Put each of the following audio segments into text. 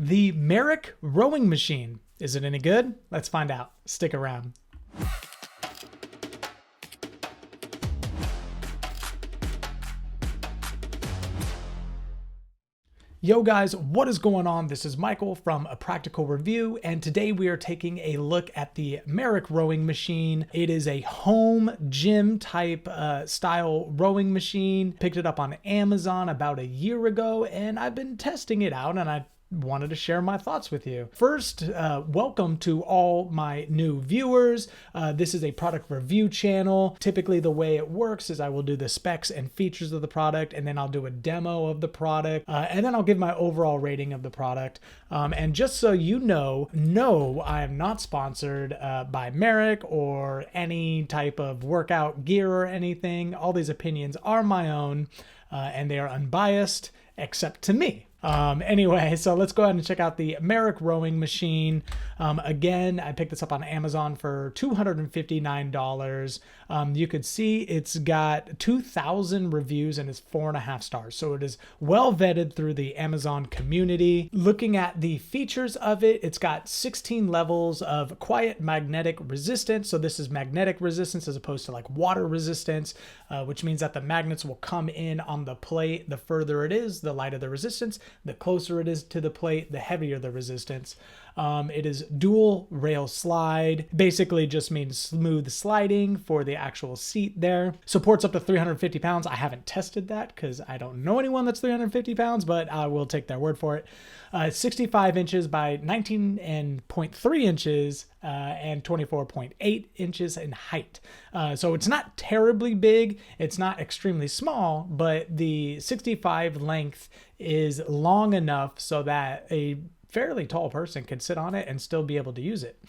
The MERACH rowing machine. Is it any good? Let's find out. Stick around. Yo guys, what is going on? This is Michael from A Practical Review, and today we are taking a look at the MERACH rowing machine. It is a home gym type style rowing machine. Picked it up on Amazon about a year ago, and I've been testing it out, and I wanted to share my thoughts with you. First, welcome to all my new viewers. This is a product review channel. Typically the way it works is I will do the specs and features of the product, and then I'll do a demo of the product, and then I'll give my overall rating of the product. And just so you know, no, I am not sponsored by MERACH or any type of workout gear or anything. All these opinions are my own, and they are unbiased, except to me. Anyway, so let's go ahead and check out the MERACH rowing machine. Again, I picked this up on Amazon for $259. You could see it's got 2,000 reviews and it's 4.5 stars. So it is well vetted through the Amazon community. Looking at the features of it, it's got 16 levels of quiet magnetic resistance. So this is magnetic resistance as opposed to like water resistance, which means that the magnets will come in on the plate. The further it is, the lighter the resistance. The closer it is to the plate, the heavier the resistance. It is dual rail slide. Basically just means smooth sliding for the actual seat there. Supports up to 350 pounds. I haven't tested that because I don't know anyone that's 350 pounds, but I will take their word for it. 65 inches by 19.3 inches and 24.8 inches in height. So it's not terribly big. It's not extremely small, but the 65 length is long enough so that a fairly tall person could sit on it and still be able to use it.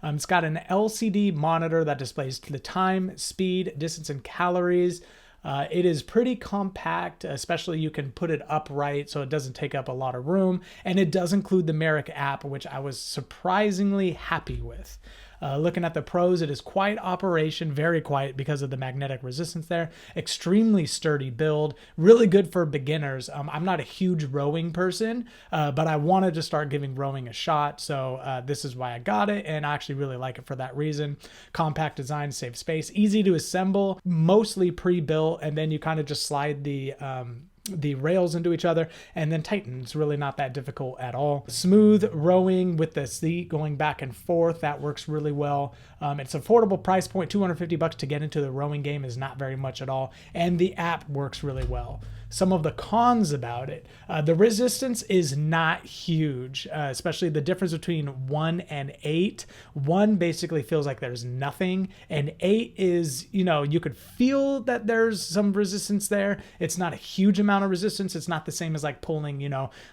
It's got an LCD monitor that displays the time, speed, distance, and calories. It is pretty compact, especially you can put it upright so it doesn't take up a lot of room. And it does include the MERACH app, which I was surprisingly happy with. Looking at the pros, it is quiet operation, very quiet because of the magnetic resistance there. Extremely sturdy build, really good for beginners. I'm not a huge rowing person, but I wanted to start giving rowing a shot. So this is why I got it, and I actually really like it for that reason. Compact design, saves space, easy to assemble, mostly pre-built, and then you kind of just slide the rails into each other and then tighten. It's really not that difficult at all. Smooth rowing with the seat going back and forth. That works really well. It's affordable price point, $250 to get into the rowing game is not very much at all. And the app works really well. Some of the cons about it, the resistance is not huge, especially the difference between 1 and 8. 1 basically feels like there's nothing, and 8 is, you could feel that there's some resistance there. It's not a huge amount of resistance. It's not the same as like pulling,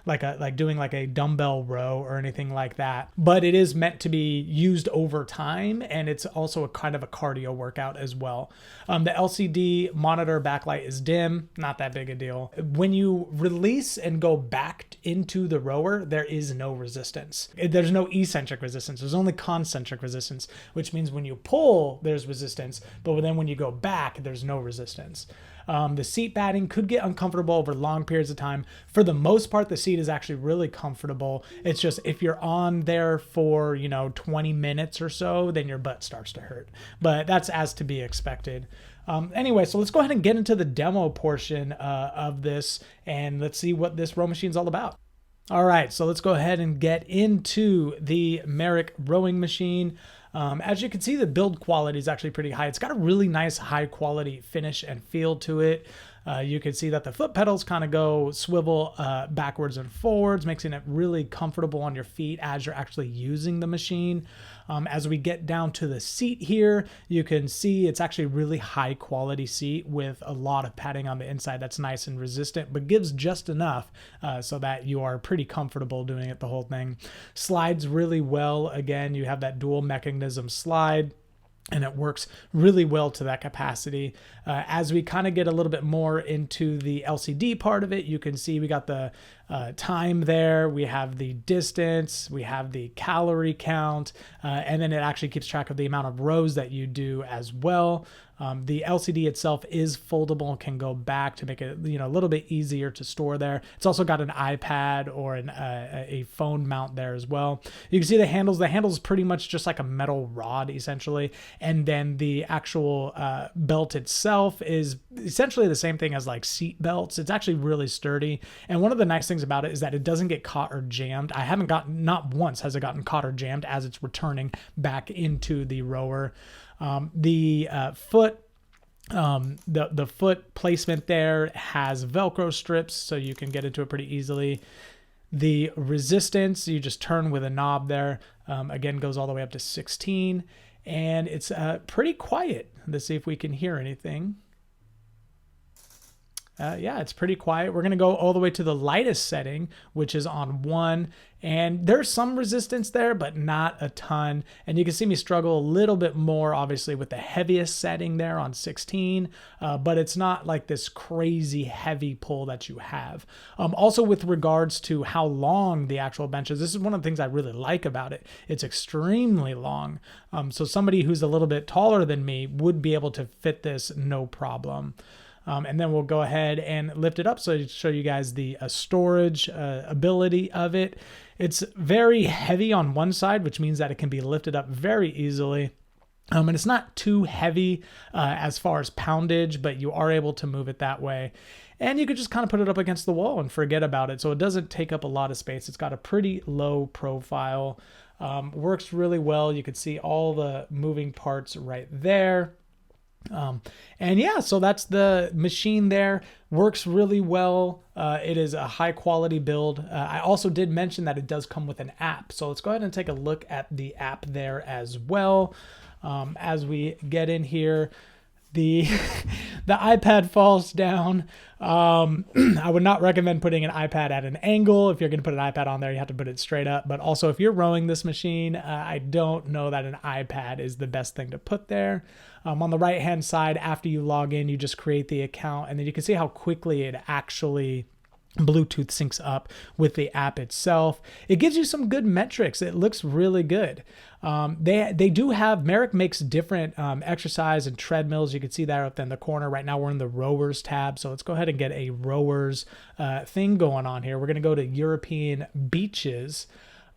like doing like a dumbbell row or anything like that. But it is meant to be used over time, and it's also a kind of a cardio workout as well. The LCD monitor backlight is dim, not that big a deal. When you release and go back into the rower, there is no resistance. There's no eccentric resistance. There's only concentric resistance, which means when you pull, there's resistance, but then when you go back, there's no resistance. The seat padding could get uncomfortable over long periods of time. For the most part, the seat is actually really comfortable. It's just if you're on there for, 20 minutes or so, then your butt starts to hurt. But that's as to be expected. Anyway, so let's go ahead and get into the demo portion of this, and let's see what this row machine is all about. All right, so let's go ahead and get into the MERACH rowing machine. As you can see, the build quality is actually pretty high. It's got a really nice high quality finish and feel to it. You can see that the foot pedals kind of go swivel backwards and forwards, making it really comfortable on your feet as you're actually using the machine. As we get down to the seat here, you can see it's actually really high quality seat with a lot of padding on the inside that's nice and resistant, but gives just enough so that you are pretty comfortable doing it the whole thing. Slides really well. Again, you have that dual mechanism slide, and it works really well to that capacity. As we kind of get a little bit more into the LCD part of it, you can see we got the time there, we have the distance, we have the calorie count, and then it actually keeps track of the amount of rows that you do as well. The LCD itself is foldable and can go back to make it, a little bit easier to store there. It's also got an iPad or a phone mount there as well. You can see the handles. The handle is pretty much just like a metal rod essentially. And then the actual belt itself is essentially the same thing as like seat belts. It's actually really sturdy. And one of the nice things about it is that it doesn't get caught or jammed. I haven't gotten, not once has it gotten caught or jammed as it's returning back into the rower. The foot placement there has Velcro strips, so you can get into it pretty easily. The resistance, you just turn with a knob there. Again, goes all the way up to 16, and it's pretty quiet. Let's see if we can hear anything. Yeah, it's pretty quiet. We're going to go all the way to the lightest setting, which is on 1. And there's some resistance there, but not a ton. And you can see me struggle a little bit more, obviously, with the heaviest setting there on 16. But it's not like this crazy heavy pull that you have. Also, with regards to how long the actual bench is, this is one of the things I really like about it. It's extremely long. So somebody who's a little bit taller than me would be able to fit this no problem. And then we'll go ahead and lift it up so to show you guys the storage ability of it. It's very heavy on one side, which means that it can be lifted up very easily. And it's not too heavy as far as poundage, but you are able to move it that way. And you could just kind of put it up against the wall and forget about it. So it doesn't take up a lot of space. It's got a pretty low profile. Works really well. You can see all the moving parts right there. And yeah, so that's the machine there. Works really well. It is a high quality build. I also did mention that it does come with an app. So let's go ahead and take a look at the app there as well. As we get in here, the iPad falls down. I would not recommend putting an iPad at an angle. If you're going to put an iPad on there, you have to put it straight up. But also, if you're rowing this machine, I don't know that an iPad is the best thing to put there. On the right-hand side, after you log in, you just create the account, and then you can see how quickly it actually Bluetooth syncs up with the app itself. It gives you some good metrics. It looks really good. They do have, MERACH makes different exercise and treadmills. You can see that up in the corner. Right now we're in the rowers tab. So let's go ahead and get a rowers thing going on here. We're going to go to European beaches.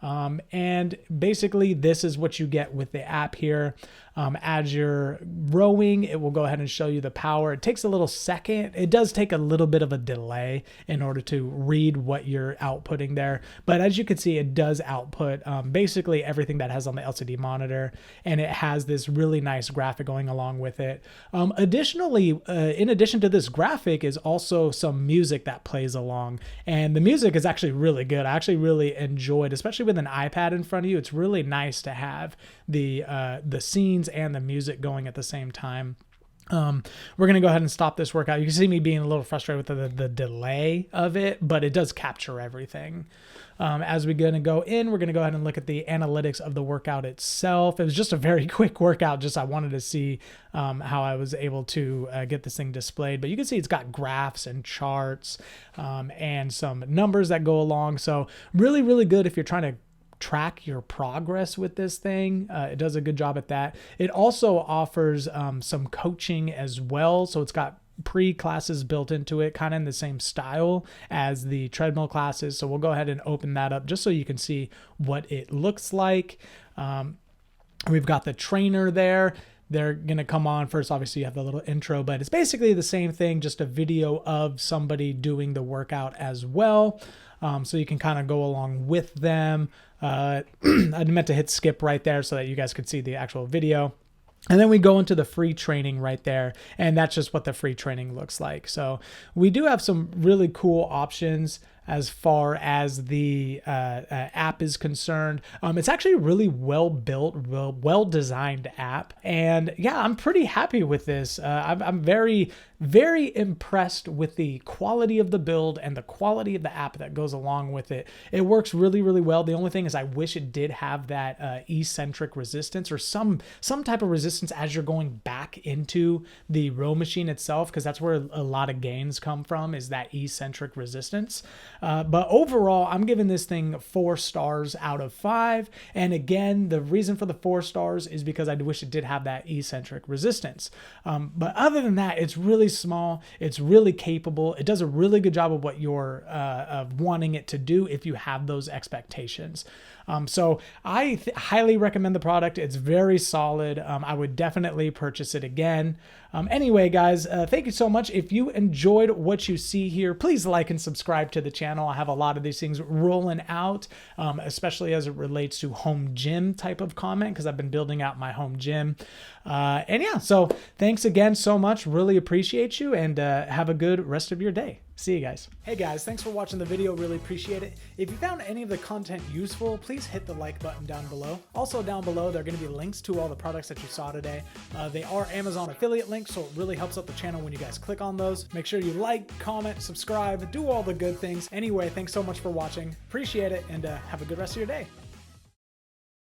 And basically this is what you get with the app here. As you're rowing, it will go ahead and show you the power. It takes a little second. It does take a little bit of a delay in order to read what you're outputting there. But as you can see, it does output basically everything that has on the LCD monitor. And it has this really nice graphic going along with it. Additionally, in addition to this graphic is also some music that plays along. And the music is actually really good. I actually really enjoyed, especially with an iPad in front of you. It's really nice to have the scenes and the music going at the same time. We're going to go ahead and stop this workout. You can see me being a little frustrated with the delay of it, but it does capture everything. As we're going to go in, we're going to go ahead and look at the analytics of the workout itself. It was just a very quick workout. Just I wanted to see how I was able to get this thing displayed. But you can see it's got graphs and charts and some numbers that go along. So really, really good if you're trying to track your progress with this thing. It does a good job at that. It also offers some coaching as well. So it's got pre-classes built into it, kind of in the same style as the treadmill classes. So we'll go ahead and open that up just so you can see what it looks like. We've got the trainer there. They're going to come on first. Obviously, you have the little intro, but it's basically the same thing, just a video of somebody doing the workout as well. So you can kind of go along with them. I meant to hit skip right there so that you guys could see the actual video. And then we go into the free training right there. And that's just what the free training looks like. So we do have some really cool options as far as the app is concerned. It's actually a really well built, well designed app. And yeah, I'm pretty happy with this. I'm very, very impressed with the quality of the build and the quality of the app that goes along with it. It works really, really well. The only thing is I wish it did have that eccentric resistance or some type of resistance as you're going back into the row machine itself, because that's where a lot of gains come from, is that eccentric resistance. But overall, I'm giving this thing 4 stars out of 5. And again, the reason for the 4 stars is because I wish it did have that eccentric resistance. But other than that, it's really small. It's really capable. It does a really good job of what you're wanting it to do if you have those expectations. So I highly recommend the product. It's very solid. I would definitely purchase it again. Anyway, guys, thank you so much. If you enjoyed what you see here, please like and subscribe to the channel. I have a lot of these things rolling out, especially as it relates to home gym type of comment, because I've been building out my home gym. And yeah, so thanks again so much. Really appreciate you, and have a good rest of your day. See you guys. Hey guys, thanks for watching the video. Really appreciate it. If you found any of the content useful, please hit the like button down below. Also down below, there are going to be links to all the products that you saw today. They are Amazon affiliate links, so it really helps out the channel when you guys click on those. Make sure you like, comment, subscribe, do all the good things. Anyway, thanks so much for watching. Appreciate it, and have a good rest of your day.